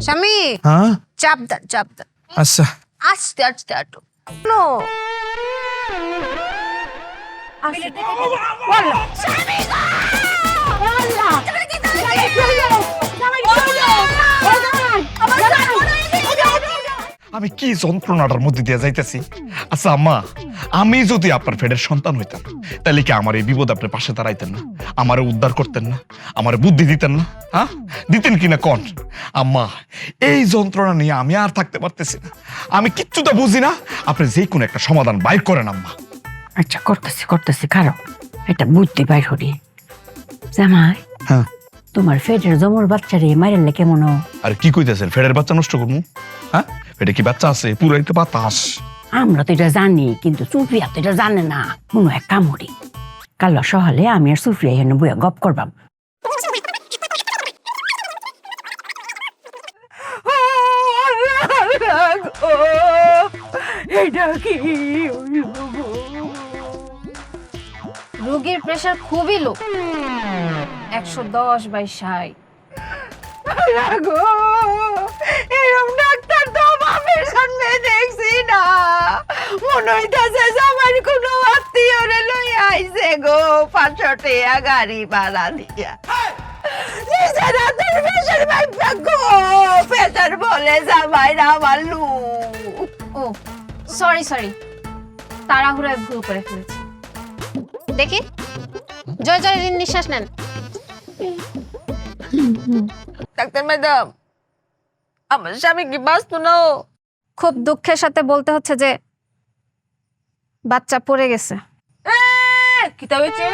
স্বামী হ্যাঁ চাপ দেন আচ্ছা আস্তে আস্তে আটো নো আমি কি যন্ত্রণাটার মধ্যে দিয়ে যাইতেছি। আচ্ছা আম্মা, আমি যদি আপনার ফেডের সন্তান হইতাম তাহলে কি আমার এই বিপদ আপনার পাশে দাঁড়াইতেন না? আমারে উদ্ধার করতেন না? আমার বুদ্ধি দিতেন না? হ্যাঁ দিতেন কিনা কন? আম্মা, এই যন্ত্রণা নিয়ে আমি আর থাকতে পারতেছি না। আমি কিচ্ছু তো বুঝি না। আপনি যে কোনো একটা সমাধান বাইর করেন আম্মা। আচ্ছা করতেছি খারাপ এটা বুঝতে বাইর হরি। জামাই, হ্যাঁ তোমার ফেটের জমর বাচ্চারে মাইরালে কেমন? আর কি কইতেছেন? ফেডের বাচ্চা নষ্ট করবো? হ্যাঁ ফেডে কি বাচ্চা আছে? পুরো একটা বাতাস। আমরা তো এটা জানি, কিন্তু সুফিয়া তো এটা জানে না। কোনো এক কাম করি, কাল সকালে আমি আর সুফিয়া এখানে বইয়া গপ করবাম। এটা কি? রোগীর প্রেসার খুবই লো, 110/60। এরকম ডাক্তার তো বাপের সামনে দেখছি না। মনে হইতাছে আমার কোনো আত্মীয় রে লই আইছে গো, 500 টাকা গাড়ি ভাড়া দিয়া। প্রেসার বলে জামাই না আমার লু। ও সরি তাড়াহুড়ায় ভুল করে ফেলেছি। দেখি জয় জয় নিঃশ্বাস নেন। ডাক্তার ম্যাডাম, আমার স্বামী কি বাঁচতো না? খুব দুঃখের সাথে বলতে হচ্ছে যে বাচ্চা পড়ে গেছে। কি তা হয়েছে?